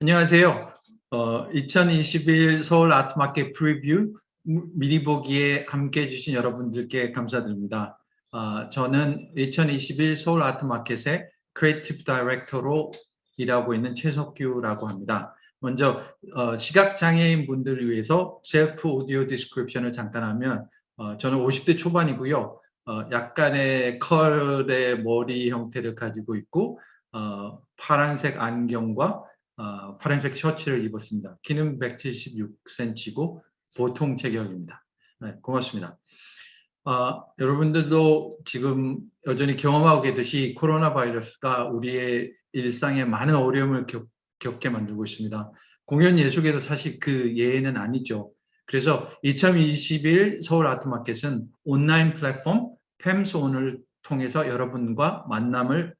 안녕하세요. 2021 서울 아트마켓 프리뷰 미리 보기에 함께 해주신 여러분들께 감사드립니다. 저는 2021 서울 아트마켓의 크리에이티브 다이렉터로 일하고 있는 최석규라고 합니다. 먼저 시각장애인 분들을 위해서 셀프 오디오 디스크립션을 잠깐 하면 저는 50대 초반이고요. 약간의 컬의 머리 형태를 가지고 있고 파란색 안경과 파란색 셔츠를 입었습니다. 키는 176cm고 보통 체격입니다. 네, 고맙습니다. 여러분들도 지금 여전히 경험하고 계듯이 코로나 바이러스가 우리의 일상에 많은 어려움을 겪게 만들고 있습니다. 공연 예술계도 사실 그 예외는 아니죠. 그래서 2021 서울 아트마켓은 온라인 플랫폼 팸스온을 통해서 여러분과 만남을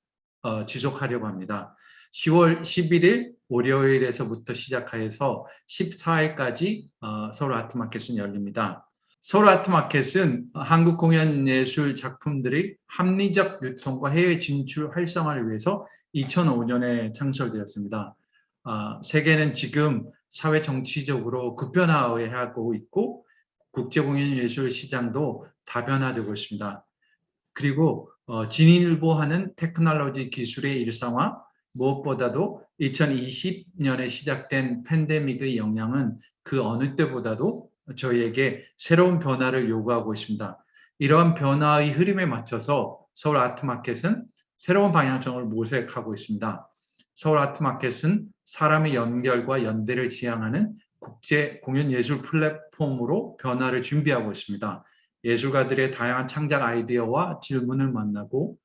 지속하려고 합니다. 10월 11일 월요일에서부터 시작해서 14일까지 서울 아트마켓은 열립니다. 서울 아트마켓은 한국 공연 예술 작품들의 합리적 유통과 해외 진출 활성화를 위해서 2005년에 창설되었습니다. 세계는 지금 사회 정치적으로 급변화하고 있고 국제 공연 예술 시장도 다변화되고 있습니다. 그리고 진일보하는 테크놀로지 기술의 일상화, 무엇보다도 2020년에 시작된 팬데믹의 영향은 그 어느 때보다도 저희에게 새로운 변화를 요구하고 있습니다. 이러한 변화의 흐름에 맞춰서 서울 아트마켓은 새로운 방향성을 모색하고 있습니다. 서울 아트마켓은 사람의 연결과 연대를 지향하는 국제 공연예술 플랫폼으로 변화를 준비하고 있습니다. 예술가들의 다양한 창작 아이디어와 질문을 만나고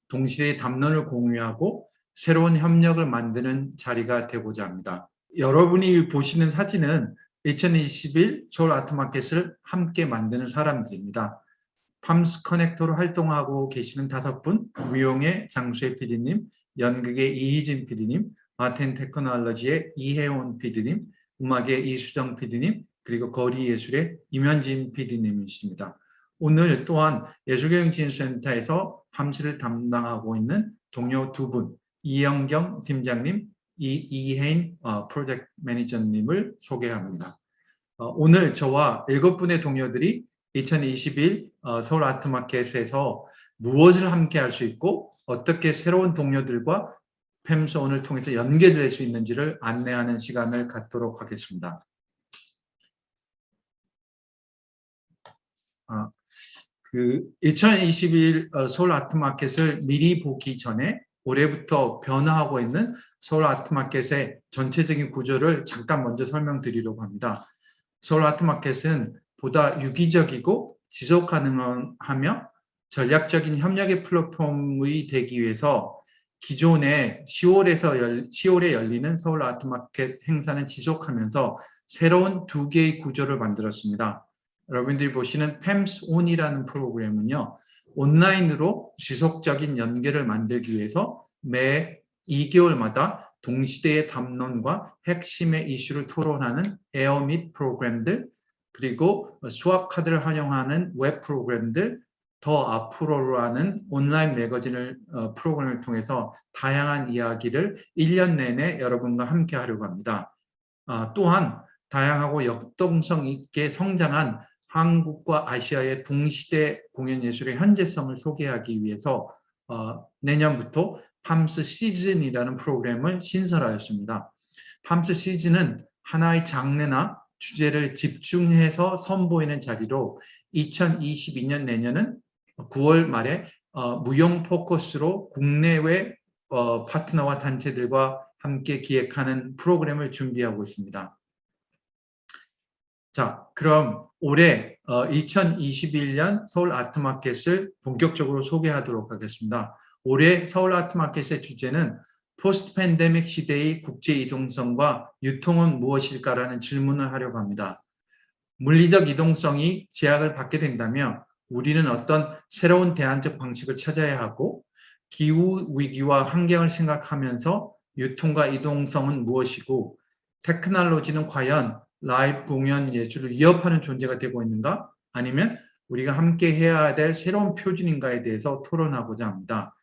동시에 담론을 공유하고 새로운 협력을 만드는 자리가 되고자 합니다. 여러분이 보시는 사진은 2021 서울 아트마켓을 함께 만드는 사람들입니다. 팜스 커넥터로 활동하고 계시는 5분, 무용의 장수혜 PD님, 연극의 이희진 PD님, 아텐 테크놀로지의 이혜원 PD님, 음악의 이수정 PD님, 그리고 거리예술의 임현진 PD님이십니다. 오늘 또한 예술경진센터에서 팜스를 담당하고 있는 동료 2분, 이영경 팀장님, 이혜인 프로젝트 매니저님을 소개합니다. 오늘 저와 7분의 동료들이 2021 서울 아트마켓에서 무엇을 함께 할 수 있고 어떻게 새로운 동료들과 팸스온을 통해서 연계될 수 있는지를 안내하는 시간을 갖도록 하겠습니다. 2021 서울 아트마켓을 미리 보기 전에 올해부터 변화하고 있는 서울 아트마켓의 전체적인 구조를 잠깐 먼저 설명드리려고 합니다. 서울 아트마켓은 보다 유기적이고 지속 가능하며 전략적인 협력의 플랫폼이 되기 위해서 기존에 10월에 열리는 서울 아트마켓 행사는 지속하면서 새로운 2개의 구조를 만들었습니다. 여러분들이 보시는 팸스온이라는 프로그램은요, 온라인으로 지속적인 연계를 만들기 위해서 매 2개월마다 동시대의 담론과 핵심의 이슈를 토론하는 에어밋 프로그램들, 그리고 수학 카드를 활용하는 웹 프로그램들, 더 앞으로라는 온라인 매거진을 프로그램을 통해서 다양한 이야기를 1년 내내 여러분과 함께 하려고 합니다. 또한 다양하고 역동성 있게 성장한 한국과 아시아의 동시대 공연 예술의 현재성을 소개하기 위해서 내년부터 팜스 시즌이라는 프로그램을 신설하였습니다. 팜스 시즌은 하나의 장르나 주제를 집중해서 선보이는 자리로 2022년 내년은 9월 말에 무용 포커스로 국내외 파트너와 단체들과 함께 기획하는 프로그램을 준비하고 있습니다. 자, 그럼 올해 2021년 서울 아트마켓을 본격적으로 소개하도록 하겠습니다. 올해 서울 아트마켓의 주제는 포스트 팬데믹 시대의 국제 이동성과 유통은 무엇일까라는 질문을 하려고 합니다. 물리적 이동성이 제약을 받게 된다면 우리는 어떤 새로운 대안적 방식을 찾아야 하고 기후 위기와 환경을 생각하면서 유통과 이동성은 무엇이고 테크놀로지는 과연 라이브 공연 예술을 위협하는 존재가 되고 있는가? 아니면 우리가 함께 해야 될 새로운 표준인가에 대해서 토론하고자 합니다.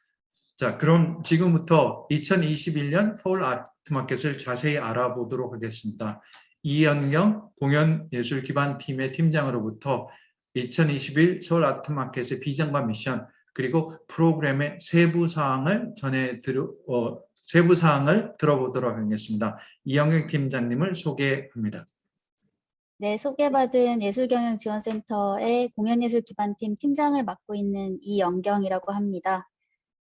자, 그럼 지금부터 2021년 서울 아트마켓을 자세히 알아보도록 하겠습니다. 이연경 공연예술기반팀의 팀장으로부터 2021 서울 아트마켓의 비전과 미션 그리고 프로그램의 세부 사항을 들어보도록 하겠습니다. 이연경 팀장님을 소개합니다. 네, 소개받은 예술경영지원센터의 공연예술기반팀 팀장을 맡고 있는 이연경이라고 합니다.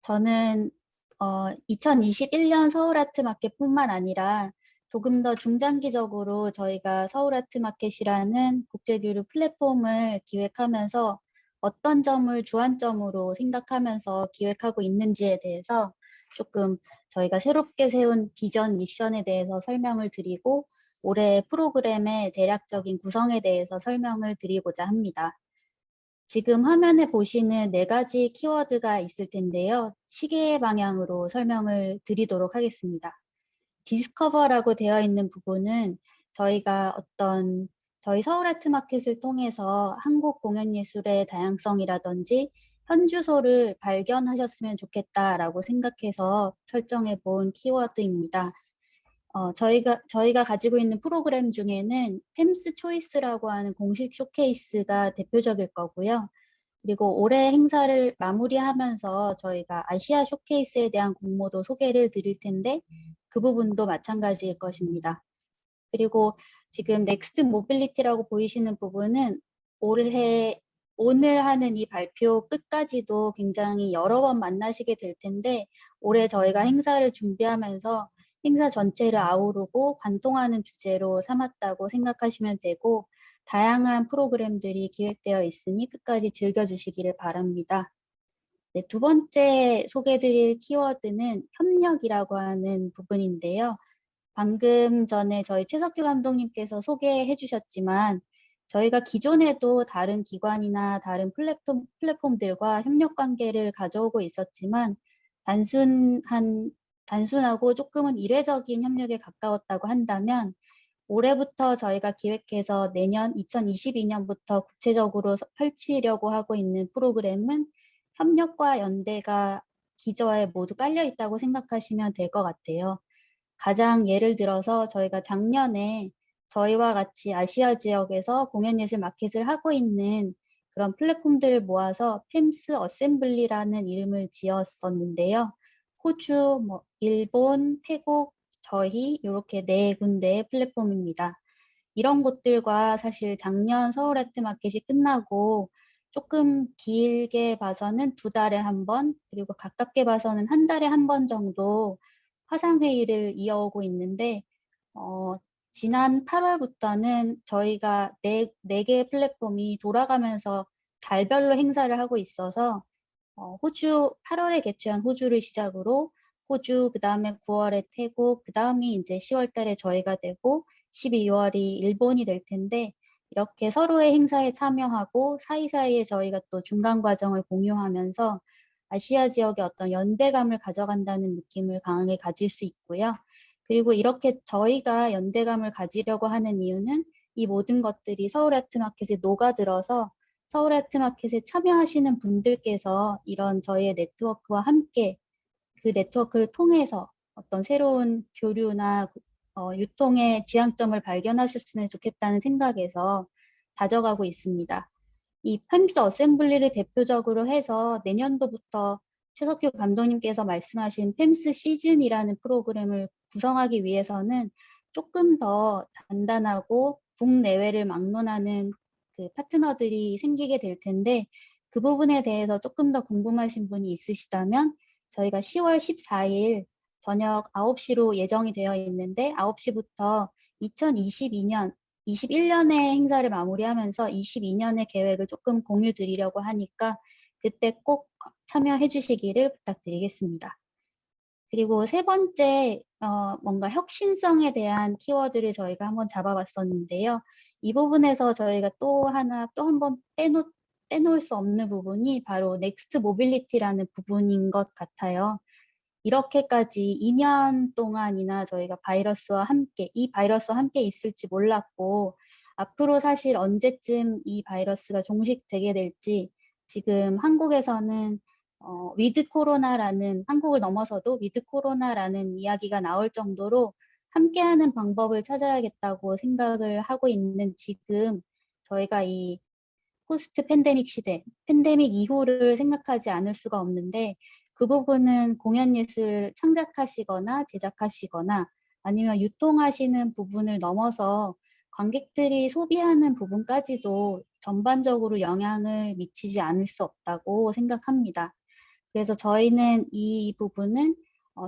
저는 2021년 서울아트마켓뿐만 아니라 조금 더 중장기적으로 저희가 서울아트마켓이라는 국제교류 플랫폼을 기획하면서 어떤 점을 주안점으로 생각하면서 기획하고 있는지에 대해서 조금 저희가 새롭게 세운 비전 미션에 대해서 설명을 드리고 올해 프로그램의 대략적인 구성에 대해서 설명을 드리고자 합니다. 지금 화면에 보시는 4가지 키워드가 있을 텐데요. 시계 방향으로 설명을 드리도록 하겠습니다. 디스커버라고 되어 있는 부분은 저희가 저희 서울아트마켓을 통해서 한국 공연예술의 다양성이라든지 현주소를 발견하셨으면 좋겠다라고 생각해서 설정해 본 키워드입니다. 저희가 가지고 있는 프로그램 중에는 템스 초이스라고 하는 공식 쇼케이스가 대표적일 거고요. 그리고 올해 행사를 마무리하면서 저희가 아시아 쇼케이스에 대한 공모도 소개를 드릴 텐데 그 부분도 마찬가지일 것입니다. 그리고 지금 넥스트 모빌리티라고 보이시는 부분은 오늘 하는 이 발표 끝까지도 굉장히 여러 번 만나시게 될 텐데 올해 저희가 행사를 준비하면서 행사 전체를 아우르고 관통하는 주제로 삼았다고 생각하시면 되고 다양한 프로그램들이 기획되어 있으니 끝까지 즐겨주시기를 바랍니다. 네, 두 번째 소개해드릴 키워드는 협력이라고 하는 부분인데요. 방금 전에 저희 최석규 감독님께서 소개해 주셨지만 저희가 기존에도 다른 기관이나 다른 플랫폼들과 협력 관계를 가져오고 있었지만 단순하고 조금은 이례적인 협력에 가까웠다고 한다면 올해부터 저희가 기획해서 내년 2022년부터 구체적으로 펼치려고 하고 있는 프로그램은 협력과 연대가 기저에 모두 깔려 있다고 생각하시면 될 것 같아요. 가장 예를 들어서 저희가 작년에 저희와 같이 아시아 지역에서 공연예술 마켓을 하고 있는 그런 플랫폼들을 모아서 펜스 어셈블리라는 이름을 지었었는데요. 호주, 일본, 태국, 저희 이렇게 4군데의 플랫폼입니다. 이런 곳들과 사실 작년 서울 아트 마켓이 끝나고 조금 길게 봐서는 2달에 한 번, 그리고 가깝게 봐서는 1달에 한 번 정도 화상회의를 이어오고 있는데 지난 8월부터는 저희가 4개의 플랫폼이 돌아가면서 달별로 행사를 하고 있어서 호주 8월에 개최한 호주를 시작으로 호주, 그 다음에 9월에 태국, 그 다음이 이제 10월 달에 저희가 되고 12월이 일본이 될 텐데 이렇게 서로의 행사에 참여하고 사이사이에 저희가 또 중간 과정을 공유하면서 아시아 지역의 어떤 연대감을 가져간다는 느낌을 강하게 가질 수 있고요. 그리고 이렇게 저희가 연대감을 가지려고 하는 이유는 이 모든 것들이 서울 아트마켓에 녹아들어서 서울 아트마켓에 참여하시는 분들께서 이런 저희의 네트워크와 함께 그 네트워크를 통해서 어떤 새로운 교류나 유통의 지향점을 발견하셨으면 좋겠다는 생각에서 다져가고 있습니다. 이 펜스 어셈블리를 대표적으로 해서 내년도부터 최석규 감독님께서 말씀하신 펜스 시즌이라는 프로그램을 구성하기 위해서는 조금 더 단단하고 국내외를 막론하는 그 파트너들이 생기게 될 텐데 그 부분에 대해서 조금 더 궁금하신 분이 있으시다면 저희가 10월 14일 저녁 9시로 예정이 되어 있는데 9시부터 2022년 21년의 행사를 마무리하면서 22년의 계획을 조금 공유 드리려고 하니까 그때 꼭 참여해 주시기를 부탁드리겠습니다. 그리고 세 번째, 뭔가 혁신성에 대한 키워드를 저희가 한번 잡아봤었는데요. 이 부분에서 저희가 또 한 번 빼놓을 수 없는 부분이 바로 넥스트 모빌리티라는 부분인 것 같아요. 이렇게까지 2년 동안이나 저희가 이 바이러스와 함께 있을지 몰랐고 앞으로 사실 언제쯤 이 바이러스가 종식되게 될지 지금 한국에서는 위드 코로나라는 한국을 넘어서도 위드 코로나라는 이야기가 나올 정도로 함께하는 방법을 찾아야겠다고 생각을 하고 있는 지금 저희가 이 포스트 팬데믹 시대, 팬데믹 이후를 생각하지 않을 수가 없는데 그 부분은 공연 예술 창작하시거나 제작하시거나 아니면 유통하시는 부분을 넘어서 관객들이 소비하는 부분까지도 전반적으로 영향을 미치지 않을 수 없다고 생각합니다. 그래서 저희는 이 부분은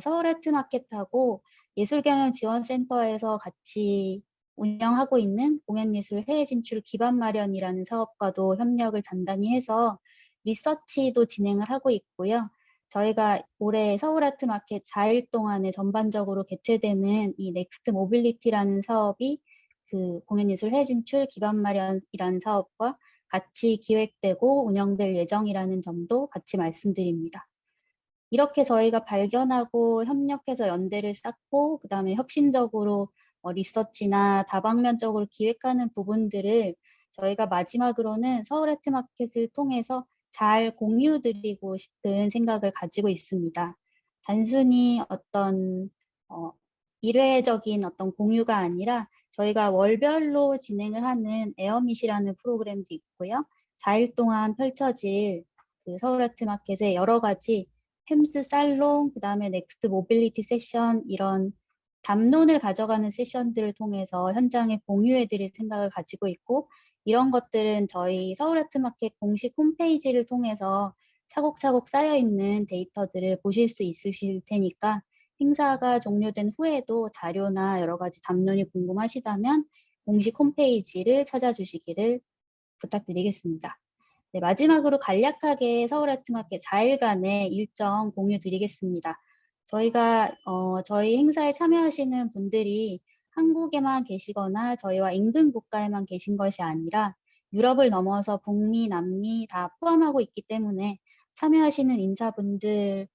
서울아트마켓하고 예술경영지원센터에서 같이 운영하고 있는 공연예술 해외 진출 기반 마련이라는 사업과도 협력을 단단히 해서 리서치도 진행을 하고 있고요. 저희가 올해 서울아트마켓 4일 동안에 전반적으로 개최되는 이 넥스트 모빌리티라는 사업이 그 공연예술 해외 진출 기반 마련이라는 사업과 같이 기획되고 운영될 예정이라는 점도 같이 말씀드립니다. 이렇게 저희가 발견하고 협력해서 연대를 쌓고 그다음에 혁신적으로 리서치나 다방면적으로 기획하는 부분들을 저희가 마지막으로는 서울아트마켓을 통해서 잘 공유드리고 싶은 생각을 가지고 있습니다. 단순히 어떤 일회적인 어떤 공유가 아니라 저희가 월별로 진행을 하는 에어밋이라는 프로그램도 있고요. 4일 동안 펼쳐질 그 서울아트마켓의 여러 가지 햄스 살롱, 그다음에 넥스트 모빌리티 세션 이런 담론을 가져가는 세션들을 통해서 현장에 공유해드릴 생각을 가지고 있고 이런 것들은 저희 서울아트마켓 공식 홈페이지를 통해서 차곡차곡 쌓여있는 데이터들을 보실 수 있으실 테니까 행사가 종료된 후에도 자료나 여러 가지 담론이 궁금하시다면 공식 홈페이지를 찾아주시기를 부탁드리겠습니다. 네, 마지막으로 간략하게 서울아트마켓 4일간의 일정 공유 드리겠습니다. 저희가 저희 행사에 참여하시는 분들이 한국에만 계시거나 저희와 인근 국가에만 계신 것이 아니라 유럽을 넘어서 북미, 남미 다 포함하고 있기 때문에 참여하시는 인사분들의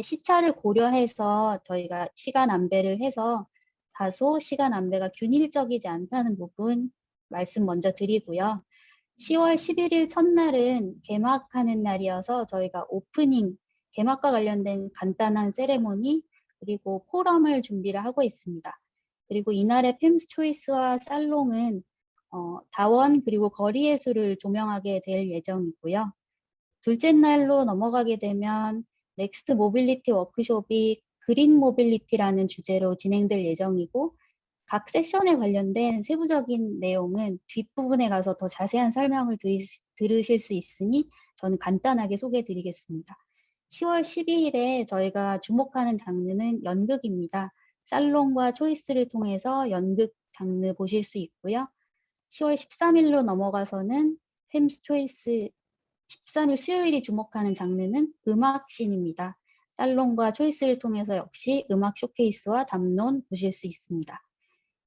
시차를 고려해서 저희가 시간 안배를 해서 다소 시간 안배가 균일적이지 않다는 부분 말씀 먼저 드리고요. 10월 11일 첫날은 개막하는 날이어서 저희가 오프닝, 개막과 관련된 간단한 세레모니, 그리고 포럼을 준비를 하고 있습니다. 그리고 이날의 팸스 초이스와 살롱은 다원 그리고 거리 예술을 조명하게 될 예정이고요. 둘째 날로 넘어가게 되면 넥스트 모빌리티 워크숍이 그린 모빌리티라는 주제로 진행될 예정이고 각 세션에 관련된 세부적인 내용은 뒷부분에 가서 더 자세한 설명을 들으실 수 있으니 저는 간단하게 소개해 드리겠습니다. 10월 12일에 저희가 주목하는 장르는 연극입니다. 살롱과 초이스를 통해서 연극 장르 보실 수 있고요. 10월 13일로 넘어가서는 팸스 초이스 13일 수요일이 주목하는 장르는 음악씬입니다. 살롱과 초이스를 통해서 역시 음악 쇼케이스와 담론 보실 수 있습니다.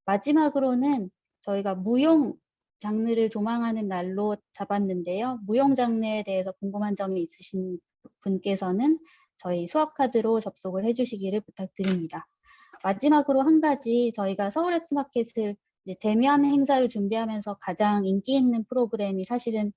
마지막으로는 저희가 무용 장르를 조망하는 날로 잡았는데요. 무용 장르에 대해서 궁금한 점이 있으신 분께서는 저희 수업카드로 접속을 해주시기를 부탁드립니다. 마지막으로 한 가지 저희가 서울아트마켓을 대면 행사를 준비하면서 가장 인기 있는 프로그램이 사실은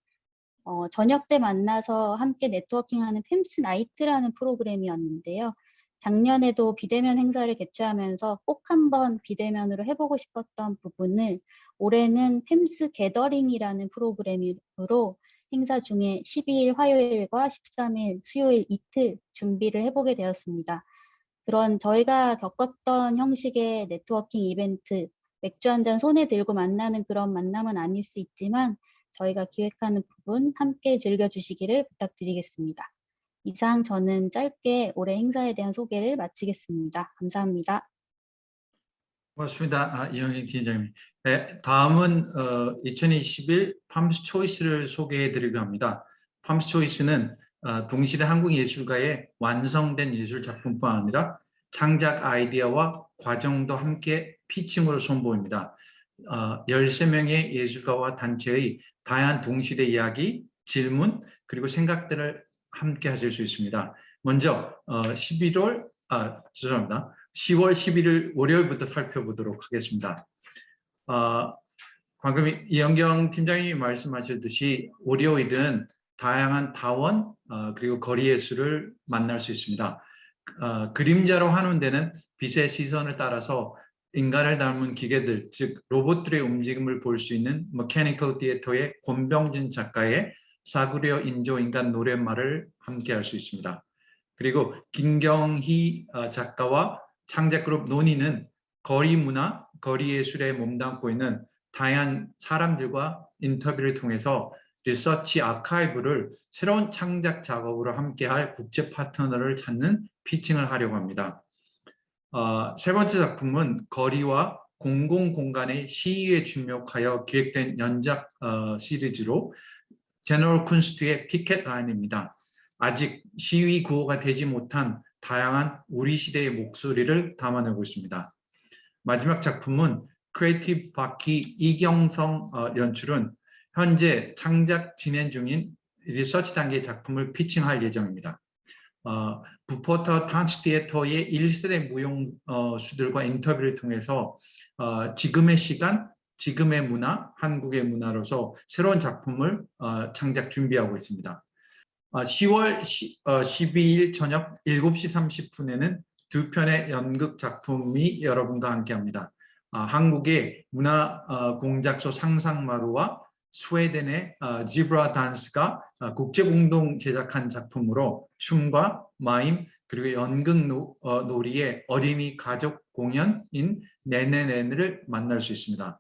저녁 때 만나서 함께 네트워킹하는 팸스 나이트라는 프로그램이었는데요. 작년에도 비대면 행사를 개최하면서 꼭 한번 비대면으로 해보고 싶었던 부분을 올해는 팸스 게더링이라는 프로그램으로 행사 중에 12일 화요일과 13일 수요일 이틀 준비를 해보게 되었습니다. 그런 저희가 겪었던 형식의 네트워킹 이벤트, 맥주 한 잔 손에 들고 만나는 그런 만남은 아닐 수 있지만 저희가 기획하는 부분 함께 즐겨주시기를 부탁드리겠습니다. 이상 저는 짧게 올해 행사에 대한 소개를 마치겠습니다. 감사합니다. 고맙습니다. 이영희 팀장님. 네, 다음은 2021 팜스 초이스를 소개해 드리려 합니다. 팜스 초이스는 동시대 한국 예술가의 완성된 예술 작품뿐 아니라 창작 아이디어와 과정도 함께 피칭으로 선보입니다. 13명의 예술가와 단체의 다양한 동시대 이야기, 질문, 그리고 생각들을 함께 하실 수 있습니다. 먼저 10월 11일 월요일부터 살펴보도록 하겠습니다. 방금 이영경 팀장님이 말씀하셨듯이 월요일은 다양한 다원 그리고 거리 예술을 만날 수 있습니다. 그림자로 환원되는 빛의 시선을 따라서 인간을 닮은 기계들, 즉 로봇들의 움직임을 볼 수 있는 머케니컬 티에터의 권병진 작가의 사구려 인조인간 노랫말을 함께할 수 있습니다. 그리고 김경희 작가와 창작그룹 논의는 거리 문화, 거리 예술에 몸담고 있는 다양한 사람들과 인터뷰를 통해서 리서치 아카이브를 새로운 창작 작업으로 함께할 국제 파트너를 찾는 피칭을 하려고 합니다. 세 번째 작품은 거리와 공공공간의 시위에 주목하여 기획된 연작 시리즈로 제너럴 쿤스트의 피켓 라인입니다. 아직 시위 구호가 되지 못한 다양한 우리 시대의 목소리를 담아내고 있습니다. 마지막 작품은 크리에이티브 바퀴 이경성 연출은 현재 창작 진행 중인 리서치 단계 작품을 피칭할 예정입니다. 부포터 탄츠 티에터의 1세대 무용수들과 인터뷰를 통해서 지금의 시간, 지금의 문화, 한국의 문화로서 새로운 작품을 창작 준비하고 있습니다. 10월 12일 저녁 7시 30분에는 두 편의 연극 작품이 여러분과 함께합니다. 한국의 문화 공작소 상상마루와 스웨덴의 지브라 단스가 국제 공동 제작한 작품으로 춤과 마임 그리고 연극 놀이의 어린이 가족 공연인 네네네를 만날 수 있습니다.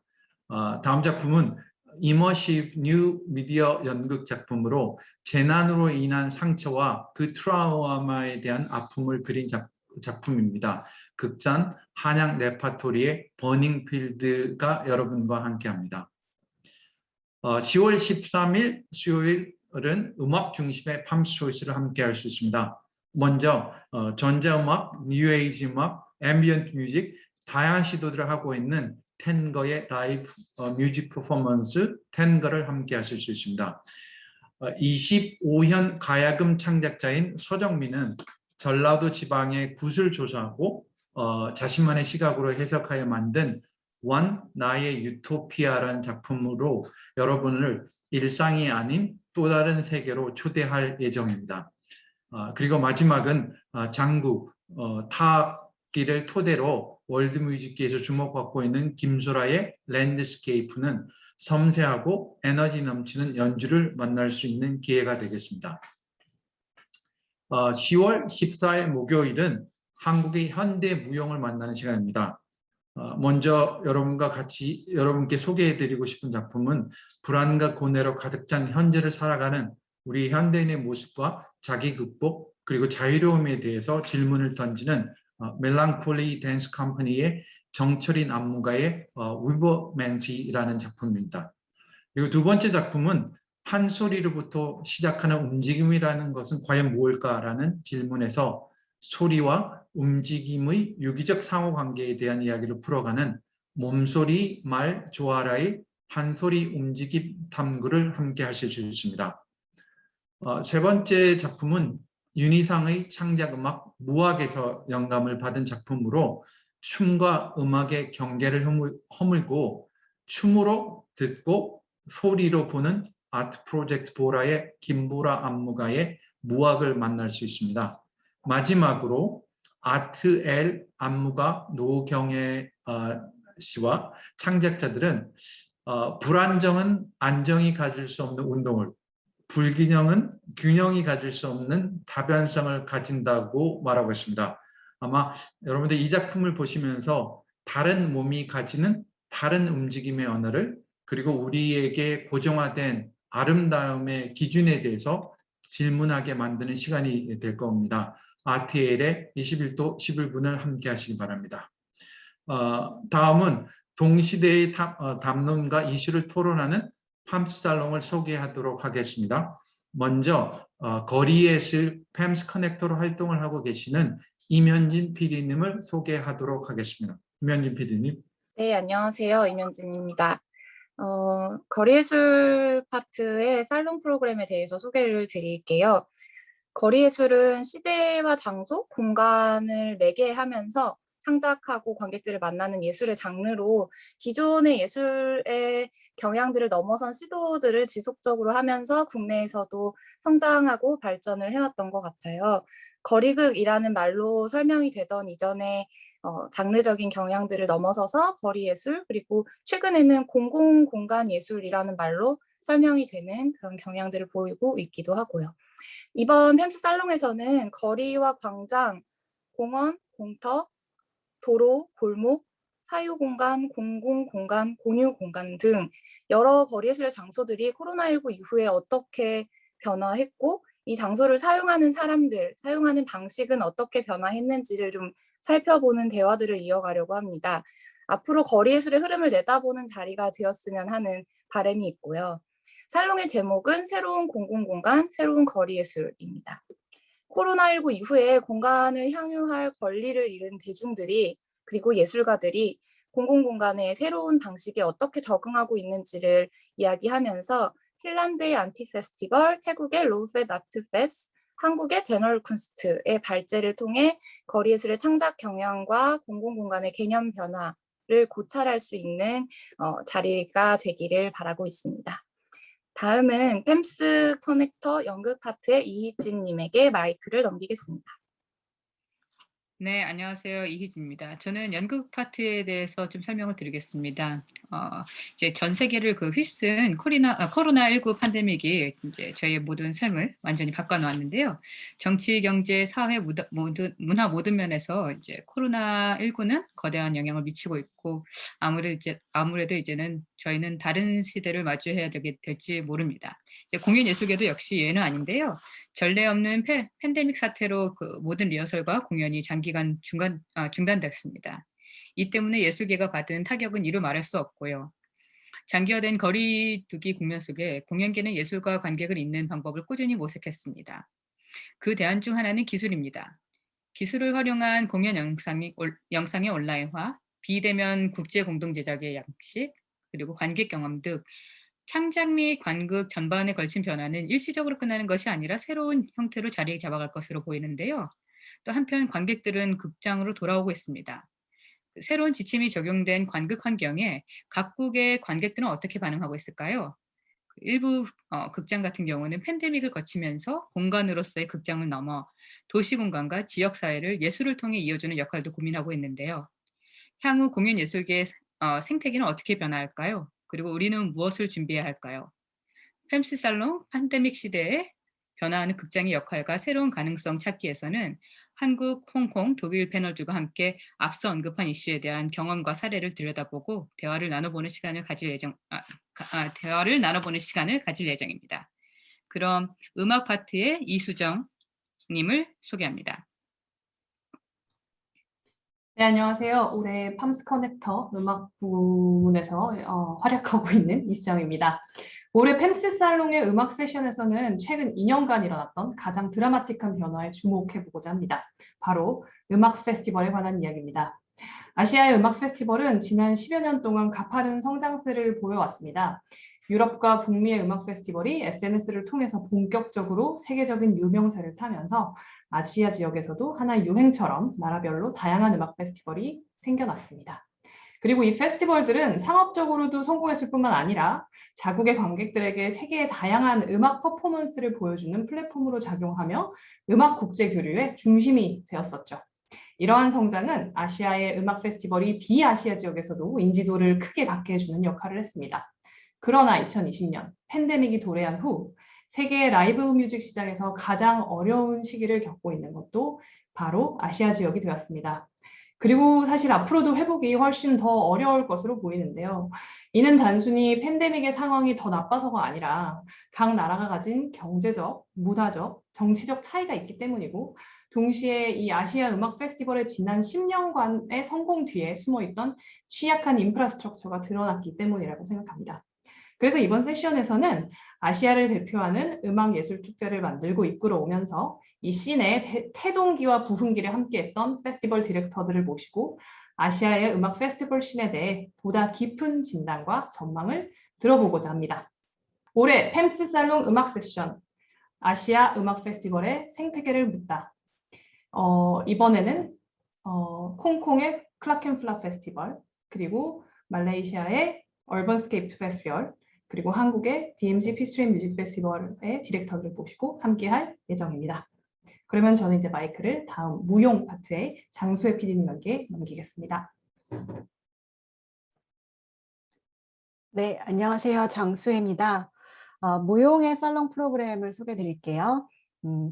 다음 작품은 이머시브 뉴 미디어 연극 작품으로 재난으로 인한 상처와 그 트라우마에 대한 아픔을 그린 작품입니다. 극단 한양 레파토리의 버닝필드가 여러분과 함께합니다. 10월 13일 수요일은 음악 중심의 팜스 초이스를 함께할 수 있습니다. 먼저 전자음악, 뉴에이지 음악, 앰비언트 뮤직 다양한 시도들을 하고 있는 텐거의 라이브 뮤직 퍼포먼스 텐거를 함께 하실 수 있습니다. 25현 가야금 창작자인 서정민은 전라도 지방의 굿을 조사하고 자신만의 시각으로 해석하여 만든 원 나의 유토피아라는 작품으로 여러분을 일상이 아닌 또 다른 세계로 초대할 예정입니다. 그리고 마지막은 장구, 타악기를 토대로 월드뮤직계에서 주목받고 있는 김소라의 랜드스케이프는 섬세하고 에너지 넘치는 연주를 만날 수 있는 기회가 되겠습니다. 10월 14일 목요일은 한국의 현대 무용을 만나는 시간입니다. 먼저 여러분과 같이 여러분께 소개해드리고 싶은 작품은 불안과 고뇌로 가득 찬 현재를 살아가는 우리 현대인의 모습과 자기 극복 그리고 자유로움에 대해서 질문을 던지는 멜랑콜리 댄스 컴퍼니의 정철인 안무가의 위버맨시라는 작품입니다. 그리고 두 번째 작품은 판소리로부터 시작하는 움직임이라는 것은 과연 무엇일까라는 질문에서 소리와 움직임의 유기적 상호관계에 대한 이야기를 풀어가는 몸소리 말 조아라의 판소리 움직임 탐구를 함께 하실 수 있습니다. 세 번째 작품은 윤희상의 창작음악 무악에서 영감을 받은 작품으로 춤과 음악의 경계를 허물고 춤으로 듣고 소리로 보는 아트 프로젝트 보라의 김보라 안무가의 무악을 만날 수 있습니다. 마지막으로 아트엘 안무가 노경혜 씨와 창작자들은 불안정은 안정이 가질 수 없는 운동을 불균형은 균형이 가질 수 없는 다변성을 가진다고 말하고 있습니다. 아마 여러분들 이 작품을 보시면서 다른 몸이 가지는 다른 움직임의 언어를 그리고 우리에게 고정화된 아름다움의 기준에 대해서 질문하게 만드는 시간이 될 겁니다. RTL의 21도 11분을 함께 하시기 바랍니다. 다음은 동시대의 담론과 이슈를 토론하는 팜스 살롱을 소개하도록 하겠습니다. 먼저 거리예술 팜스 커넥터로 활동을 하고 계시는 임현진 PD님을 소개하도록 하겠습니다. 임현진 PD님. 네, 안녕하세요. 임현진입니다. 거리예술 파트의 살롱 프로그램에 대해서 소개를 드릴게요. 거리예술은 시대와 장소, 공간을 매개하면서 창작하고 관객들을 만나는 예술의 장르로 기존의 예술의 경향들을 넘어선 시도들을 지속적으로 하면서 국내에서도 성장하고 발전을 해왔던 것 같아요. 거리극이라는 말로 설명이 되던 이전에 장르적인 경향들을 넘어서서 거리 예술, 그리고 최근에는 공공공간 예술이라는 말로 설명이 되는 그런 경향들을 보이고 있기도 하고요. 이번 팸스 살롱에서는 거리와 광장, 공원, 공터, 도로, 골목, 사유공간, 공공공간, 공유공간 등 여러 거리예술의 장소들이 코로나19 이후에 어떻게 변화했고 이 장소를 사용하는 사람들, 사용하는 방식은 어떻게 변화했는지를 좀 살펴보는 대화들을 이어가려고 합니다. 앞으로 거리예술의 흐름을 내다보는 자리가 되었으면 하는 바람이 있고요. 살롱의 제목은 새로운 공공공간, 새로운 거리예술입니다. 코로나19 이후에 공간을 향유할 권리를 잃은 대중들이 그리고 예술가들이 공공공간의 새로운 방식에 어떻게 적응하고 있는지를 이야기하면서 핀란드의 안티 페스티벌, 태국의 로우팻 아트 페스, 한국의 제너럴 쿤스트의 발제를 통해 거리예술의 창작 경향과 공공공간의 개념 변화를 고찰할 수 있는 자리가 되기를 바라고 있습니다. 다음은 팸스 커넥터 연극 파트의 이희진님에게 마이크를 넘기겠습니다. 네, 안녕하세요. 이희진입니다. 저는 연극 파트에 대해서 좀 설명을 드리겠습니다. 이제 전 세계를 휩쓴 코로나19 팬데믹이 이제 저희의 모든 삶을 완전히 바꿔놓았는데요. 정치, 경제, 사회, 문화 모든 면에서 이제 코로나19는 거대한 영향을 미치고 있고 아무래도 이제는 저희는 다른 시대를 마주해야 될지 모릅니다. 이제 공연 예술계도 역시 예는 아닌데요. 전례 없는 팬데믹 사태로 모든 리허설과 공연이 장기간 중단됐습니다. 이 때문에 예술계가 받은 타격은 이루 말할 수 없고요. 장기화된 거리두기 국면 속에 공연계는 예술과 관객을 잇는 방법을 꾸준히 모색했습니다. 그 대안 중 하나는 기술입니다. 기술을 활용한 공연 영상의 온라인화, 비대면 국제 공동 제작의 양식, 그리고 관객 경험 등 창작 및 관극 전반에 걸친 변화는 일시적으로 끝나는 것이 아니라 새로운 형태로 자리 잡아갈 것으로 보이는데요. 또 한편 관객들은 극장으로 돌아오고 있습니다. 새로운 지침이 적용된 관극 환경에 각국의 관객들은 어떻게 반응하고 있을까요? 일부 극장 같은 경우는 팬데믹을 거치면서 공간으로서의 극장을 넘어 도시 공간과 지역 사회를 예술을 통해 이어주는 역할도 고민하고 있는데요. 향후 공연 예술계의 생태계는 어떻게 변화할까요? 그리고 우리는 무엇을 준비해야 할까요? 팸스 살롱 팬데믹 시대에 변화하는 극장의 역할과 새로운 가능성 찾기에서는 한국, 홍콩, 독일 패널들과 함께 앞서 언급한 이슈에 대한 경험과 사례를 들여다보고 대화를 나눠보는 시간을 가질 예정입니다. 그럼 음악 파트의 이수정 님을 소개합니다. 네, 안녕하세요. 올해 팜스 커넥터 음악 부문에서 활약하고 있는 이수정입니다. 올해 팸스 살롱의 음악 세션에서는 최근 2년간 일어났던 가장 드라마틱한 변화에 주목해보고자 합니다. 바로 음악 페스티벌에 관한 이야기입니다. 아시아의 음악 페스티벌은 지난 10여 년 동안 가파른 성장세를 보여왔습니다. 유럽과 북미의 음악 페스티벌이 SNS를 통해서 본격적으로 세계적인 유명세를 타면서 아시아 지역에서도 하나의 유행처럼 나라별로 다양한 음악 페스티벌이 생겨났습니다. 그리고 이 페스티벌들은 상업적으로도 성공했을 뿐만 아니라 자국의 관객들에게 세계의 다양한 음악 퍼포먼스를 보여주는 플랫폼으로 작용하며 음악 국제 교류의 중심이 되었었죠. 이러한 성장은 아시아의 음악 페스티벌이 비아시아 지역에서도 인지도를 크게 받게 해주는 역할을 했습니다. 그러나 2020년 팬데믹이 도래한 후 세계 라이브 뮤직 시장에서 가장 어려운 시기를 겪고 있는 것도 바로 아시아 지역이 되었습니다. 그리고 사실 앞으로도 회복이 훨씬 더 어려울 것으로 보이는데요. 이는 단순히 팬데믹의 상황이 더 나빠서가 아니라 각 나라가 가진 경제적, 문화적, 정치적 차이가 있기 때문이고 동시에 이 아시아 음악 페스티벌의 지난 10년간의 성공 뒤에 숨어있던 취약한 인프라스트럭처가 드러났기 때문이라고 생각합니다. 그래서 이번 세션에서는 아시아를 대표하는 음악예술축제를 만들고 이끌어오면서 이 씬의 태동기와 부흥기를 함께했던 페스티벌 디렉터들을 모시고 아시아의 음악 페스티벌 씬에 대해 보다 깊은 진단과 전망을 들어보고자 합니다. 올해 팸스 살롱 음악 세션 아시아 음악 페스티벌의 생태계를 묻다. 이번에는 홍콩의 클라켄플라 페스티벌, 그리고 말레이시아의 얼번스케이프 페스티벌, 그리고 한국의 DMZ 피스트림 뮤직 페스티벌의 디렉터를 모시고 함께할 예정입니다. 그러면 저는 이제 마이크를 다음 무용 파트의 장수혜 PD님께 넘기겠습니다. 네, 안녕하세요. 장수혜입니다. 무용의 살롱 프로그램을 소개해 드릴게요.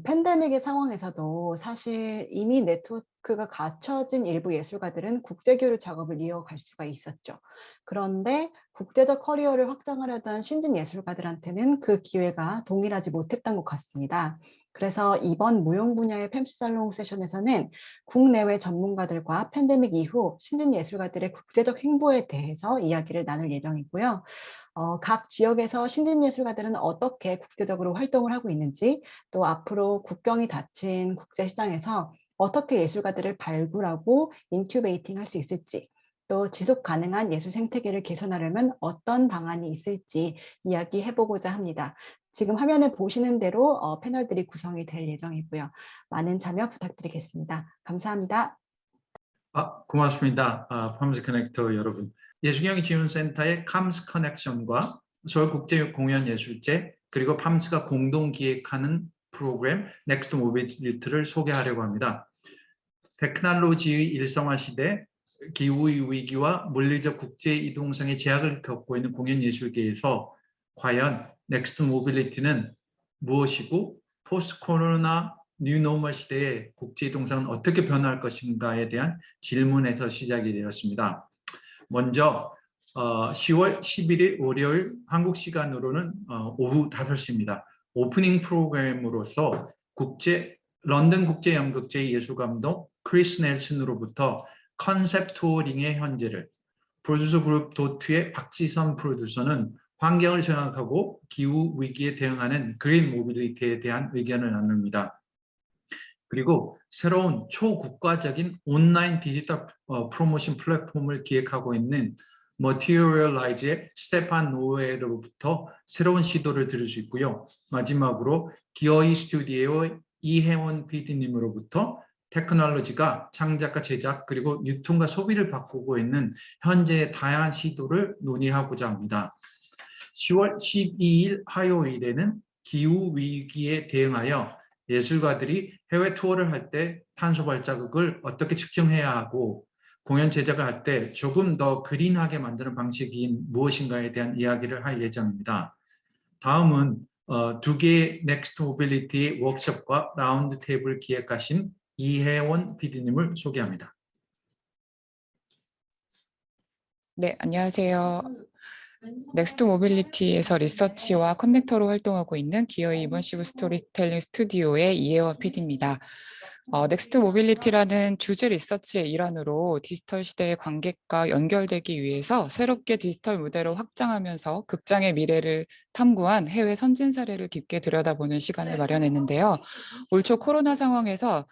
팬데믹의 상황에서도 사실 이미 네트워크가 갖춰진 일부 예술가들은 국제교류 작업을 이어갈 수가 있었죠. 그런데 국제적 커리어를 확장하려던 신진 예술가들한테는 그 기회가 동일하지 못했던 것 같습니다. 그래서 이번 무용 분야의 팸스 살롱 세션에서는 국내외 전문가들과 팬데믹 이후 신진 예술가들의 국제적 행보에 대해서 이야기를 나눌 예정이고요. 각 지역에서 신진 예술가들은 어떻게 국제적으로 활동을 하고 있는지, 또 앞으로 국경이 닫힌 국제시장에서 어떻게 예술가들을 발굴하고 인큐베이팅 할 수 있을지, 또 지속 가능한 예술 생태계를 개선하려면 어떤 방안이 있을지 이야기해보고자 합니다. 지금 화면에 보시는 대로 패널들이 구성이 될 예정이고요. 많은 참여 부탁드리겠습니다. 감사합니다. 고맙습니다. 팜스 커넥터 여러분. 예술경영지원센터의 팜스 커넥션과 서울국제공연예술제 그리고 팜스가 공동 기획하는 프로그램 넥스트 모빌리티를 소개하려고 합니다. 테크놀로지의 일성화 시대, 기후의 위기와 물리적 국제 이동성의 제약을 겪고 있는 공연예술계에서 과연 넥스트 모빌리티는 무엇이고 포스트 코로나 뉴노멀 시대의 국제 이동성은 어떻게 변화할 것인가에 대한 질문에서 시작이 되었습니다. 먼저 10월 11일 월요일 한국 시간으로는 오후 5시입니다. 오프닝 프로그램으로서 런던 국제연극제 예술감독 크리스 넬슨으로부터 컨셉 투어링의 현재를, 프로듀서 그룹 도트의 박지선 프로듀서는 환경을 생각하고 기후 위기에 대응하는 그린 모빌리티에 대한 의견을 나눕니다. 그리고 새로운 초국가적인 온라인 디지털 프로모션 플랫폼을 기획하고 있는 머티리얼라이즈의 스테판 노에로부터 새로운 시도를 들을 수 있고요. 마지막으로 기어이 스튜디오의 이혜원 PD님으로부터 테크놀로지가 창작과 제작 그리고 유통과 소비를 바꾸고 있는 현재의 다양한 시도를 논의하고자 합니다. 10월 12일 화요일에는 기후위기에 대응하여 예술가들이 해외 투어를 할 때 탄소 발자국을 어떻게 측정해야 하고 공연 제작을 할 때 조금 더 그린하게 만드는 방식이 무엇인가에 대한 이야기를 할 예정입니다. 다음은 두 개의 넥스트 모빌리티 워크숍과 라운드 테이블 기획하신 이혜원 PD님을 소개합니다. 네, 안녕하세요. 넥스트 모빌리티에서 리서치와 커넥터로 활동하고 있는 기어이 이번시브 스토리텔링 스튜디오의 이혜원 PD입니다. 넥스트 모빌리티라는 주제 리서치의 일환으로 디지털 시대의 관객과 연결되기 위해서 새롭게 디지털 무대로 확장하면서 극장의 미래를 탐구한 해외 선진 사례를 깊게 들여다보는 시간을 마련했는데요. 올 초 코로나 상황에서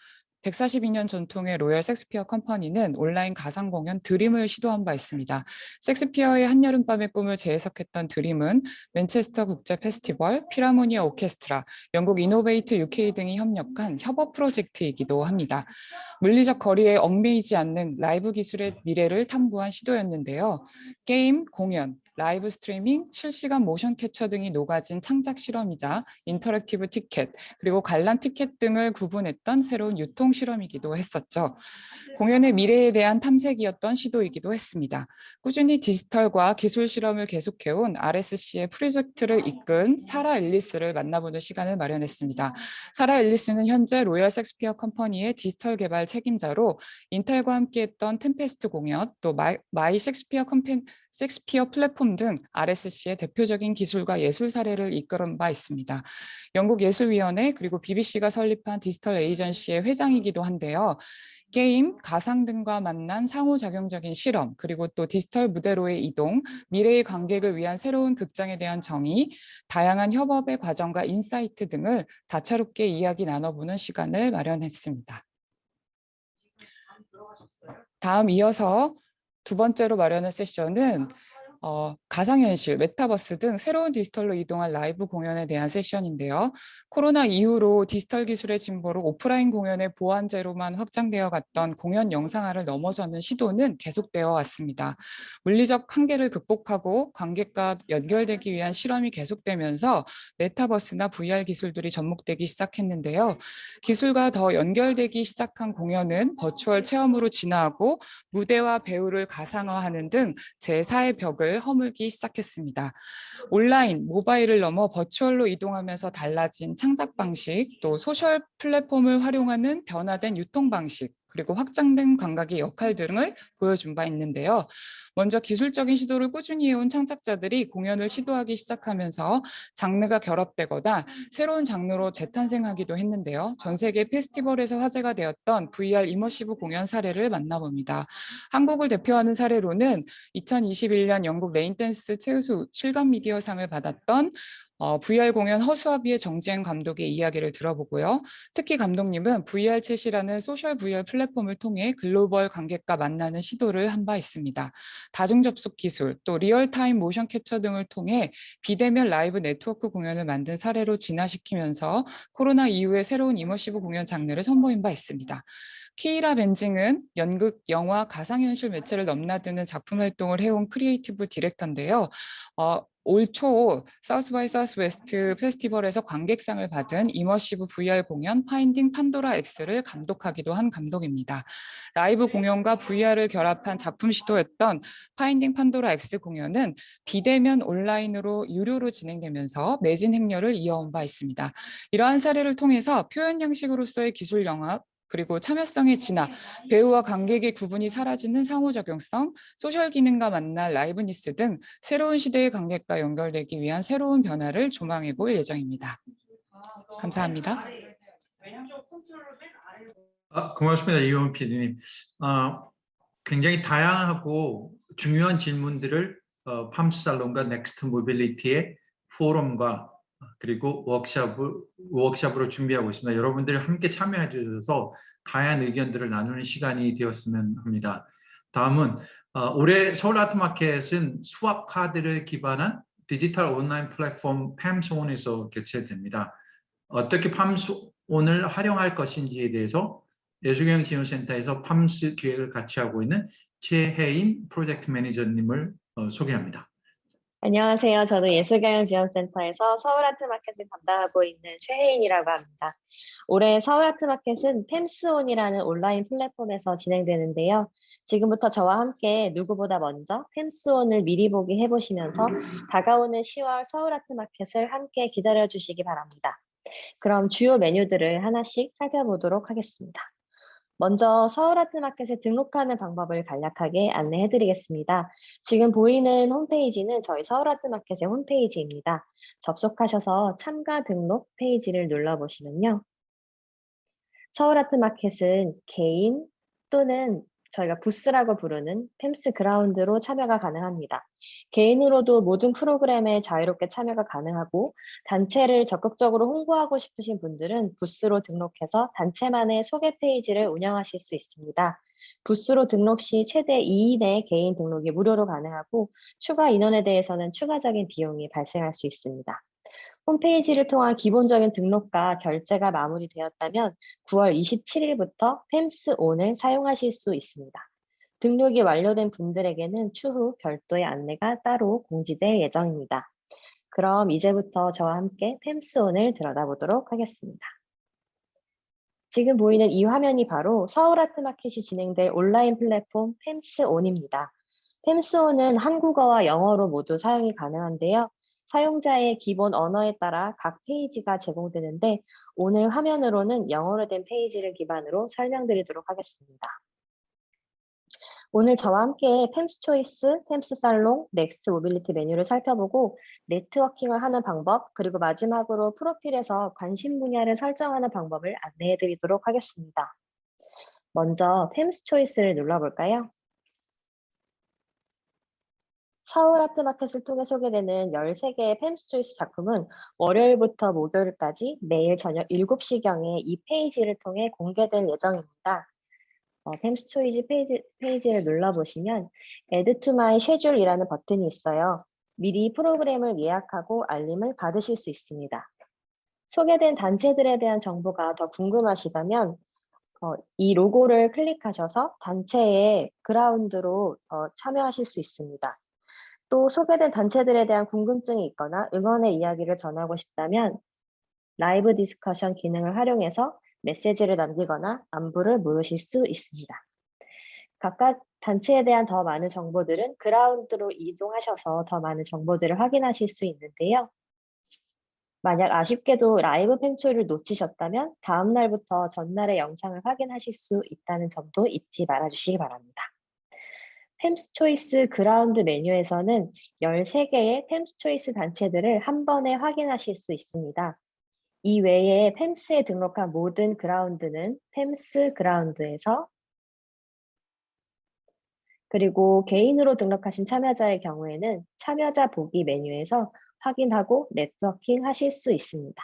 142년 전통의 로열 섹스피어 컴퍼니는 온라인 가상 공연 드림을 시도한 바 있습니다. 섹스피어의 한여름밤의 꿈을 재해석했던 드림은 맨체스터 국제 페스티벌, 피라모니아 오케스트라, 영국 이노베이트 UK 등이 협력한 협업 프로젝트이기도 합니다. 물리적 거리에 얽매이지 않는 라이브 기술의 미래를 탐구한 시도였는데요. 게임, 공연, 라이브 스트리밍, 실시간 모션 캡처 등이 녹아진 창작 실험이자 인터랙티브 티켓, 그리고 관람 티켓 등을 구분했던 새로운 유통 실험이기도 했었죠. 공연의 미래에 대한 탐색이었던 시도이기도 했습니다. 꾸준히 디지털과 기술 실험을 계속해온 RSC의 프로젝트를 이끈 사라 앨리스를 만나보는 시간을 마련했습니다. 사라 앨리스는 현재 로열 섹스피어 컴퍼니의 디지털 개발 책임자로 인텔과 함께했던 템페스트 공연, 또 마이 섹스피어 플랫폼 등 RSC의 대표적인 기술과 예술 사례를 이끌은 바 있습니다. 영국예술위원회 그리고 BBC가 설립한 디지털 에이전시의 회장이기도 한데요. 게임, 가상 등과 만난 상호작용적인 실험, 그리고 또 디지털 무대로의 이동, 미래의 관객을 위한 새로운 극장에 대한 정의, 다양한 협업의 과정과 인사이트 등을 다채롭게 이야기 나눠보는 시간을 마련했습니다. 다음 이어서 두 번째로 마련한 세션은 가상현실, 메타버스 등 새로운 디지털로 이동한 라이브 공연에 대한 세션인데요. 코로나 이후로 디지털 기술의 진보로 오프라인 공연의 보완제로만 확장되어 갔던 공연 영상화를 넘어서는 시도는 계속되어 왔습니다. 물리적 한계를 극복하고 관객과 연결되기 위한 실험이 계속되면서 메타버스나 VR 기술들이 접목되기 시작했는데요. 기술과 더 연결되기 시작한 공연은 버추얼 체험으로 진화하고 무대와 배우를 가상화하는 등 제4의 벽을 허물기 시작했습니다. 온라인, 모바일을 넘어 버추얼로 이동하면서 달라진 창작 방식, 또 소셜 플랫폼을 활용하는 변화된 유통 방식, 그리고 확장된 감각의 역할 등을 보여준 바 있는데요. 먼저 기술적인 시도를 꾸준히 해온 창작자들이 공연을 시도하기 시작하면서 장르가 결합되거나 새로운 장르로 재탄생하기도 했는데요. 전 세계 페스티벌에서 화제가 되었던 VR 이머시브 공연 사례를 만나봅니다. 한국을 대표하는 사례로는 2021년 영국 레인댄스 최우수 실감 미디어상을 받았던 VR 공연 허수아비의 정지행 감독의 이야기를 들어보고요. 특히 감독님은 VR 챗이라는 소셜 VR 플랫폼을 통해 글로벌 관객과 만나는 시도를 한 바 있습니다. 다중 접속 기술, 또 리얼타임 모션 캡처 등을 통해 비대면 라이브 네트워크 공연을 만든 사례로 진화시키면서 코로나 이후에 새로운 이머시브 공연 장르를 선보인 바 있습니다. 키이라 벤징은 연극, 영화, 가상현실 매체를 넘나드는 작품 활동을 해온 크리에이티브 디렉터인데요. 올 초 사우스 바이 사우스 웨스트 페스티벌에서 관객상을 받은 이머시브 VR 공연 파인딩 판도라 X를 감독하기도 한 감독입니다. 라이브 공연과 VR을 결합한 작품 시도였던 파인딩 판도라 X 공연은 비대면 온라인으로 유료로 진행되면서 매진 행렬을 이어온 바 있습니다. 이러한 사례를 통해서 표현 양식으로서의 기술 영합, 그리고 참여성의 진화, 배우와 관객의 구분이 사라지는 상호작용성, 소셜 기능과 만날 라이브니스 등 새로운 시대의 관객과 연결되기 위한 새로운 변화를 조망해 볼 예정입니다. 감사합니다. 고맙습니다. 이원 PD님. 굉장히 다양하고 중요한 질문들을 팜스 살론과 넥스트 모빌리티의 포럼과 그리고 워크숍으로 준비하고 있습니다. 여러분들이 함께 참여해 주셔서 다양한 의견들을 나누는 시간이 되었으면 합니다. 다음은 올해 서울아트마켓은 수학 카드를 기반한 디지털 온라인 플랫폼 팜스온에서 개최됩니다. 어떻게 팜스온을 활용할 것인지에 대해서 예술경영지원센터에서 팜스 기획을 같이 하고 있는 최혜인 프로젝트 매니저님을 소개합니다. 안녕하세요. 저는 예술경영지원센터에서 서울아트마켓을 담당하고 있는 최혜인이라고 합니다. 올해 서울아트마켓은 팸스온이라는 온라인 플랫폼에서 진행되는데요. 지금부터 저와 함께 누구보다 먼저 팸스온을 미리 보기 해보시면서 다가오는 10월 서울아트마켓을 함께 기다려주시기 바랍니다. 그럼 주요 메뉴들을 하나씩 살펴보도록 하겠습니다. 먼저 서울아트마켓에 등록하는 방법을 간략하게 안내해드리겠습니다. 지금 보이는 홈페이지는 저희 서울아트마켓의 홈페이지입니다. 접속하셔서 참가 등록 페이지를 눌러보시면요. 서울아트마켓은 개인 또는 저희가 부스라고 부르는 팸스 그라운드로 참여가 가능합니다. 개인으로도 모든 프로그램에 자유롭게 참여가 가능하고 단체를 적극적으로 홍보하고 싶으신 분들은 부스로 등록해서 단체만의 소개 페이지를 운영하실 수 있습니다. 부스로 등록 시 최대 2인의 개인 등록이 무료로 가능하고 추가 인원에 대해서는 추가적인 비용이 발생할 수 있습니다. 홈페이지를 통한 기본적인 등록과 결제가 마무리되었다면 9월 27일부터 팸스온을 사용하실 수 있습니다. 등록이 완료된 분들에게는 추후 별도의 안내가 따로 공지될 예정입니다. 그럼 이제부터 저와 함께 팸스온을 들여다보도록 하겠습니다. 지금 보이는 이 화면이 바로 서울아트마켓이 진행될 온라인 플랫폼 팸스온입니다. 팸스온은 한국어와 영어로 모두 사용이 가능한데요. 사용자의 기본 언어에 따라 각 페이지가 제공되는데 오늘 화면으로는 영어로 된 페이지를 기반으로 설명드리도록 하겠습니다. 오늘 저와 함께 팸스 초이스, 팸스 살롱, 넥스트 모빌리티 메뉴를 살펴보고 네트워킹을 하는 방법, 그리고 마지막으로 프로필에서 관심 분야를 설정하는 방법을 안내해 드리도록 하겠습니다. 먼저 팸스 초이스를 눌러볼까요? 서울아트마켓을 통해 소개되는 13개의 팸스 초이스 작품은 월요일부터 목요일까지 매일 저녁 7시경에 이 페이지를 통해 공개될 예정입니다. 팸스 초이스 페이지를 눌러보시면 Add to my schedule이라는 버튼이 있어요. 미리 프로그램을 예약하고 알림을 받으실 수 있습니다. 소개된 단체들에 대한 정보가 더 궁금하시다면 이 로고를 클릭하셔서 단체의 그라운드로 참여하실 수 있습니다. 또 소개된 단체들에 대한 궁금증이 있거나 응원의 이야기를 전하고 싶다면 라이브 디스커션 기능을 활용해서 메시지를 남기거나 안부를 물으실 수 있습니다. 각각 단체에 대한 더 많은 정보들은 그라운드로 이동하셔서 더 많은 정보들을 확인하실 수 있는데요. 만약 아쉽게도 라이브 팸초이를 놓치셨다면 다음 날부터 전날의 영상을 확인하실 수 있다는 점도 잊지 말아주시기 바랍니다. 팸스 초이스 그라운드 메뉴에서는 13개의 팸스 초이스 단체들을 한 번에 확인하실 수 있습니다. 이 외에 팸스에 등록한 모든 그라운드는 팸스 그라운드에서, 그리고 개인으로 등록하신 참여자의 경우에는 참여자 보기 메뉴에서 확인하고 네트워킹 하실 수 있습니다.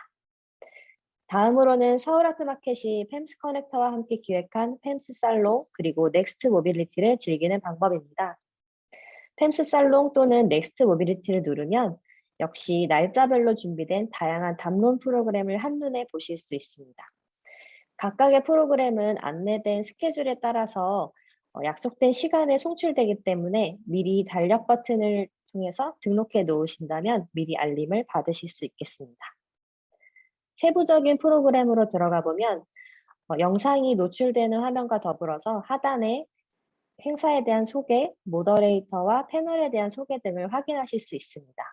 다음으로는 서울아트마켓이 팸스 커넥터와 함께 기획한 팸스 살롱 그리고 넥스트 모빌리티를 즐기는 방법입니다. 팸스 살롱 또는 넥스트 모빌리티를 누르면 역시 날짜별로 준비된 다양한 담론 프로그램을 한눈에 보실 수 있습니다. 각각의 프로그램은 안내된 스케줄에 따라서 약속된 시간에 송출되기 때문에 미리 달력 버튼을 통해서 등록해 놓으신다면 미리 알림을 받으실 수 있겠습니다. 세부적인 프로그램으로 들어가 보면 영상이 노출되는 화면과 더불어서 하단에 행사에 대한 소개, 모더레이터와 패널에 대한 소개 등을 확인하실 수 있습니다.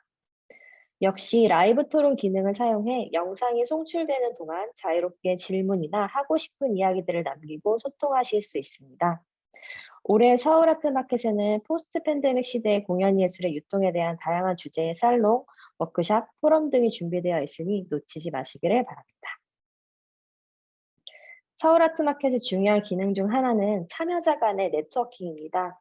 역시 라이브 토론 기능을 사용해 영상이 송출되는 동안 자유롭게 질문이나 하고 싶은 이야기들을 남기고 소통하실 수 있습니다. 올해 서울아트마켓에는 포스트 팬데믹 시대의 공연 예술의 유통에 대한 다양한 주제의 살롱, 워크샵, 포럼 등이 준비되어 있으니 놓치지 마시기를 바랍니다. 서울아트마켓의 중요한 기능 중 하나는 참여자 간의 네트워킹입니다.